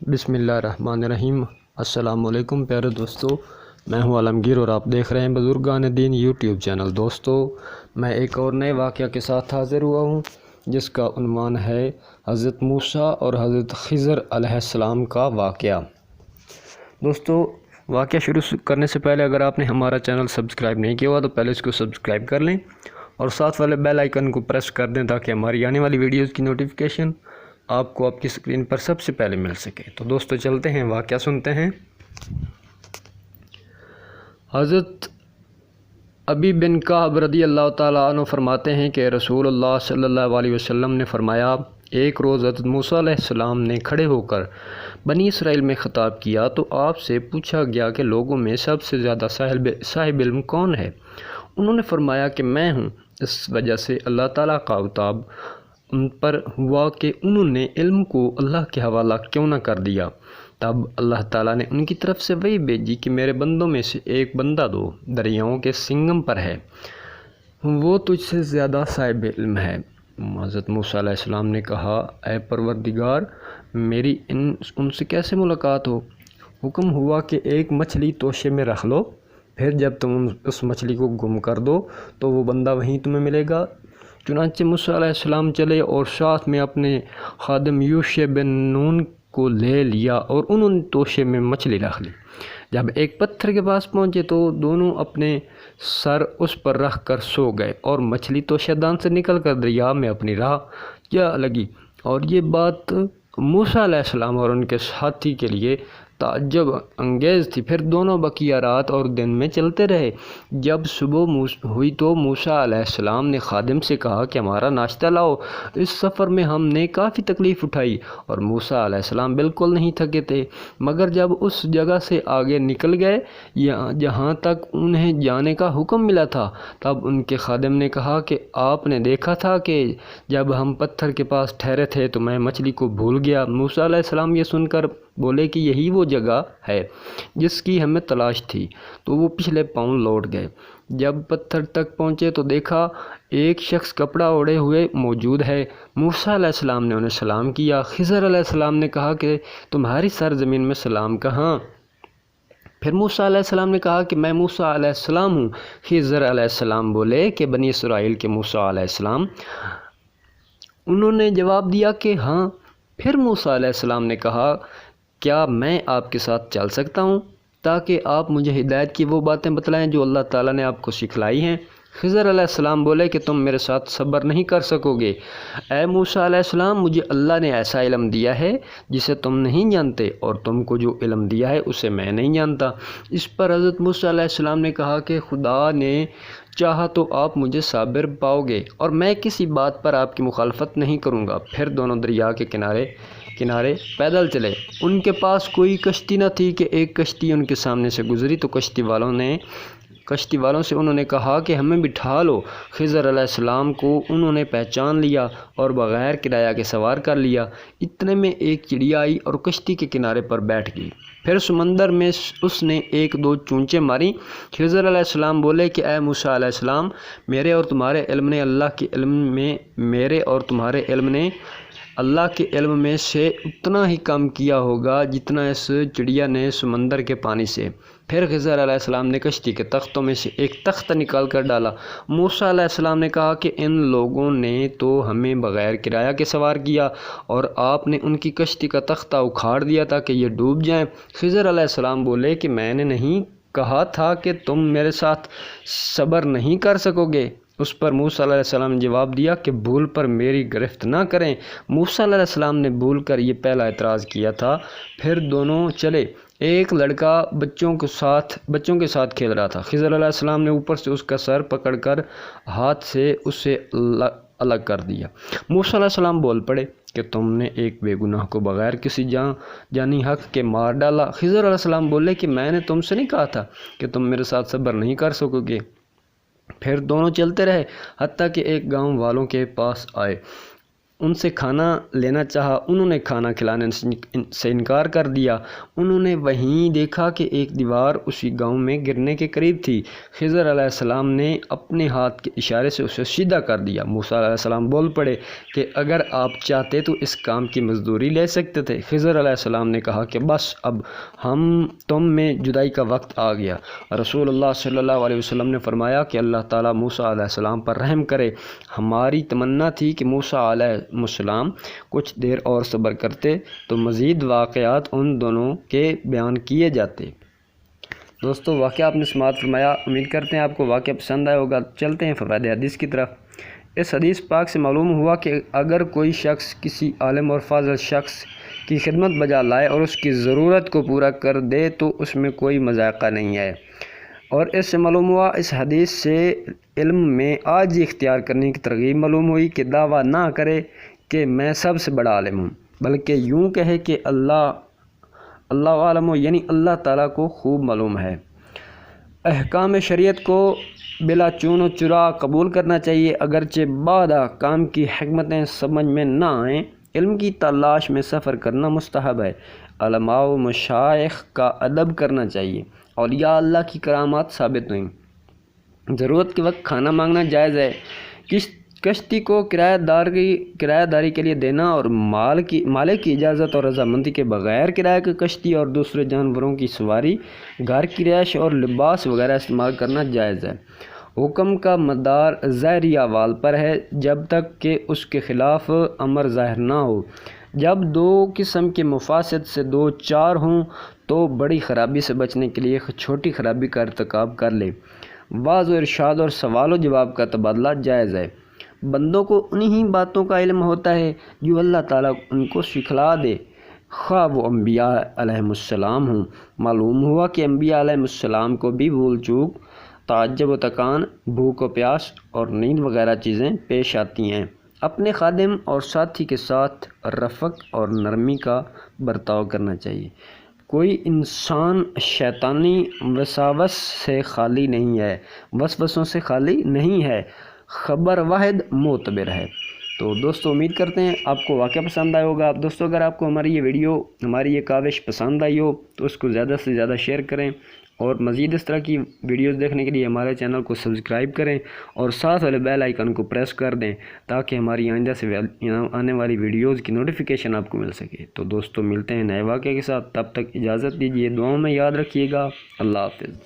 بسم اللہ الرحمن الرحیم۔ السلام علیکم پیارے دوستو، میں ہوں عالمگیر اور آپ دیکھ رہے ہیں بزرگان دین یوٹیوب چینل۔ دوستو، میں ایک اور نئے واقعہ کے ساتھ حاضر ہوا ہوں جس کا عنوان ہے حضرت موسیٰ اور حضرت خضر علیہ السلام کا واقعہ۔ دوستو، واقعہ شروع کرنے سے پہلے اگر آپ نے ہمارا چینل سبسکرائب نہیں کیا ہوا تو پہلے اس کو سبسکرائب کر لیں اور ساتھ والے بیل آئیکن کو پریس کر دیں تاکہ ہماری آنے والی ویڈیوز کی نوٹیفیکیشن آپ کو آپ کی اسکرین پر سب سے پہلے مل سکے۔ تو دوستو چلتے ہیں، واقعہ سنتے ہیں۔ حضرت ابی بن کعب رضی اللہ تعالیٰ عنہ فرماتے ہیں کہ رسول اللہ صلی اللہ علیہ وسلم نے فرمایا، ایک روز حضرت موسیٰ علیہ السلام نے کھڑے ہو کر بنی اسرائیل میں خطاب کیا تو آپ سے پوچھا گیا کہ لوگوں میں سب سے زیادہ صاحب علم کون ہے؟ انہوں نے فرمایا کہ میں ہوں۔ اس وجہ سے اللہ تعالیٰ کا عتاب ان پر ہوا کہ انہوں نے علم کو اللہ کے حوالہ کیوں نہ کر دیا۔ تب اللہ تعالیٰ نے ان کی طرف سے وحی بھیجی کہ میرے بندوں میں سے ایک بندہ دو دریاؤں کے سنگم پر ہے، وہ تجھ سے زیادہ صاحب علم ہے۔ حضرت موسیٰ علیہ السلام نے کہا، اے پروردگار، میری ان سے کیسے ملاقات ہو؟ حکم ہوا کہ ایک مچھلی توشے میں رکھ لو، پھر جب تم اس مچھلی کو گم کر دو تو وہ بندہ وہیں تمہیں ملے گا۔ چنانچہ موسیٰ علیہ السلام چلے اور ساتھ میں اپنے خادم یوشع بن نون کو لے لیا اور انہوں نے توشے میں مچھلی رکھ لی۔ جب ایک پتھر کے پاس پہنچے تو دونوں اپنے سر اس پر رکھ کر سو گئے اور مچھلی توشہ دان سے نکل کر دریا میں اپنی راہ جا لگی۔ اور یہ بات موسیٰ علیہ السلام اور ان کے ساتھی کے لیے تعجب انگیز تھی۔ پھر دونوں بقیہ رات اور دن میں چلتے رہے۔ جب صبح ہوئی تو موسیٰ علیہ السلام نے خادم سے کہا کہ ہمارا ناشتہ لاؤ، اس سفر میں ہم نے کافی تکلیف اٹھائی۔ اور موسیٰ علیہ السلام بالکل نہیں تھکے تھے، مگر جب اس جگہ سے آگے نکل گئے جہاں تک انہیں جانے کا حکم ملا تھا، تب ان کے خادم نے کہا کہ آپ نے دیکھا تھا کہ جب ہم پتھر کے پاس ٹھہرے تھے تو میں مچھلی کو بھول گیا۔ موسیٰ علیہ السلام یہ سن کر بولے کہ یہی وہ جگہ ہے جس کی ہمیں تلاش تھی، تو وہ پچھلے پاؤں لوٹ گئے۔ جب پتھر تک پہنچے تو دیکھا ایک شخص کپڑا اوڑھے ہوئے موجود ہے۔ موسیٰ علیہ السلام نے انہیں سلام کیا۔ خضر علیہ السلام نے کہا کہ تمہاری سرزمین میں سلام کہاں؟ پھر موسیٰ علیہ السلام نے کہا کہ میں موسیٰ علیہ السلام ہوں۔ خضر علیہ السلام بولے کہ بنی اسرائیل کے موسیٰ علیہ السلام؟ انہوں نے جواب دیا کہ ہاں۔ پھر موسیٰ علیہ السلام نے کہا، کیا میں آپ کے ساتھ چل سکتا ہوں تاکہ آپ مجھے ہدایت کی وہ باتیں بتلائیں جو اللہ تعالیٰ نے آپ کو سکھلائی ہیں؟ خضر علیہ السلام بولے کہ تم میرے ساتھ صبر نہیں کر سکو گے۔ اے موسیٰ علیہ السلام، مجھے اللہ نے ایسا علم دیا ہے جسے تم نہیں جانتے، اور تم کو جو علم دیا ہے اسے میں نہیں جانتا۔ اس پر حضرت موسیٰ علیہ السلام نے کہا کہ خدا نے چاہا تو آپ مجھے صابر پاؤ گے اور میں کسی بات پر آپ کی مخالفت نہیں کروں گا۔ پھر دونوں دریا کے کنارے پیدل چلے۔ ان کے پاس کوئی کشتی نہ تھی کہ ایک کشتی ان کے سامنے سے گزری تو کشتی والوں سے انہوں نے کہا کہ ہمیں بٹھا لو۔ خضر علیہ السلام کو انہوں نے پہچان لیا اور بغیر کرایہ کے سوار کر لیا۔ اتنے میں ایک چڑیا آئی اور کشتی کے کنارے پر بیٹھ گئی۔ پھر سمندر میں اس نے ایک دو چونچیں ماری۔ خضر علیہ السلام بولے کہ اے موسیٰ علیہ السلام، میرے اور تمہارے علم نے اللہ کے علم میں سے اتنا ہی کم کیا ہوگا جتنا اس چڑیا نے سمندر کے پانی سے۔ پھر خضر علیہ السلام نے کشتی کے تختوں میں سے ایک تخت نکال کر ڈالا۔ موسیٰ علیہ السلام نے کہا کہ ان لوگوں نے تو ہمیں بغیر کرایہ کے سوار کیا اور آپ نے ان کی کشتی کا تختہ اکھاڑ دیا تاکہ یہ ڈوب جائیں۔ خضر علیہ السلام بولے کہ میں نے نہیں کہا تھا کہ تم میرے ساتھ صبر نہیں کر سکو گے؟ اس پر موسیٰ علیہ السلام نے جواب دیا کہ بھول پر میری گرفت نہ کریں۔ موسیٰ علیہ السلام نے بھول کر یہ پہلا اعتراض کیا تھا۔ پھر دونوں چلے۔ ایک لڑکا بچوں کے ساتھ کھیل رہا تھا۔ خضر علیہ السلام نے اوپر سے اس کا سر پکڑ کر ہاتھ سے اسے الگ کر دیا۔ موسیٰ علیہ السلام بول پڑے کہ تم نے ایک بے گناہ کو بغیر کسی جانی حق کے مار ڈالا۔ خضر علیہ السلام بولے کہ میں نے تم سے نہیں کہا تھا کہ تم میرے ساتھ صبر نہیں کر سکو گے؟ پھر دونوں چلتے رہے حتیٰ کہ ایک گاؤں والوں کے پاس آئے۔ ان سے کھانا لینا چاہا، انہوں نے کھانا کھلانے سے انکار کر دیا۔ انہوں نے وہیں دیکھا کہ ایک دیوار اسی گاؤں میں گرنے کے قریب تھی۔ خضر علیہ السلام نے اپنے ہاتھ کے اشارے سے اسے سیدھا کر دیا۔ موسیٰ علیہ السلام بول پڑے کہ اگر آپ چاہتے تو اس کام کی مزدوری لے سکتے تھے۔ خضر علیہ السلام نے کہا کہ بس اب تم میں جدائی کا وقت آ گیا۔ رسول اللہ صلی اللہ علیہ وسلم نے فرمایا کہ اللہ تعالیٰ موسیٰ علیہ السلام پر رحم کرے۔ ہماری تمنا تھی کہ موسیٰ علیہ السلام کچھ دیر اور صبر کرتے تو مزید واقعات ان دونوں کے بیان کیے جاتے۔ دوستو واقعہ آپ نے سماعت فرمایا، امید کرتے ہیں آپ کو واقعہ پسند آیا ہوگا۔ چلتے ہیں فوائد حدیث کی طرف۔ اس حدیث پاک سے معلوم ہوا کہ اگر کوئی شخص کسی عالم اور فاضل شخص کی خدمت بجا لائے اور اس کی ضرورت کو پورا کر دے تو اس میں کوئی مذائقہ نہیں ہے۔ اور اس سے معلوم ہوا، اس حدیث سے علم میں عاجزی اختیار کرنے کی ترغیب معلوم ہوئی کہ دعویٰ نہ کرے کہ میں سب سے بڑا عالم ہوں، بلکہ یوں کہے کہ اللہ عالم ہو، یعنی اللہ تعالیٰ کو خوب معلوم ہے۔ احکام شریعت کو بلا چون و چرا قبول کرنا چاہیے، اگرچہ بعض کام کی حکمتیں سمجھ میں نہ آئیں۔ علم کی تلاش میں سفر کرنا مستحب ہے۔ علماء و مشائخ کا ادب کرنا چاہیے۔ اولیاء اللہ کی کرامات ثابت ہوئیں۔ ضرورت کے وقت کھانا مانگنا جائز ہے۔ کشتی کو کرایہ داری کے لیے دینا اور مالک کی اجازت اور رضامندی کے بغیر کرایہ کی کشتی اور دوسرے جانوروں کی سواری، گھر کی رہائش اور لباس وغیرہ استعمال کرنا جائز ہے۔ حکم کا مدار ظاہری احوال پر ہے جب تک کہ اس کے خلاف امر ظاہر نہ ہو۔ جب دو قسم کے مفاسد سے دو چار ہوں تو بڑی خرابی سے بچنے کے لیے چھوٹی خرابی کا ارتکاب کر لے۔ وعظ و ارشاد اور سوال و جواب کا تبادلہ جائز ہے۔ بندوں کو انہی باتوں کا علم ہوتا ہے جو اللہ تعالیٰ ان کو سکھلا دے، خواہ وہ انبیاء علیہم السلام ہوں۔ معلوم ہوا کہ انبیاء علیہم السلام کو بھی بھول چوک، تعجب و تکان، بھوک و پیاس اور نیند وغیرہ چیزیں پیش آتی ہیں۔ اپنے خادم اور ساتھی کے ساتھ رفق اور نرمی کا برتاؤ کرنا چاہیے۔ کوئی انسان شیطانی وساوس سے خالی نہیں ہے، وسوسوں سے خالی نہیں ہے، خبر واحد معتبر ہے۔ تو دوستو امید کرتے ہیں آپ کو واقعہ پسند آیا ہوگا۔ دوستو اگر آپ کو ہماری یہ ویڈیو، ہماری یہ کاوش پسند آئی ہو تو اس کو زیادہ سے زیادہ شیئر کریں، اور مزید اس طرح کی ویڈیوز دیکھنے کے لیے ہمارے چینل کو سبسکرائب کریں اور ساتھ والے بیل آئیکن کو پریس کر دیں تاکہ ہماری آئندہ سے آنے والی ویڈیوز کی نوٹیفیکیشن آپ کو مل سکے۔ تو دوستو ملتے ہیں نئے واقعے کے ساتھ، تب تک اجازت دیجیے، دعاؤں میں یاد رکھیے گا۔ اللہ حافظ۔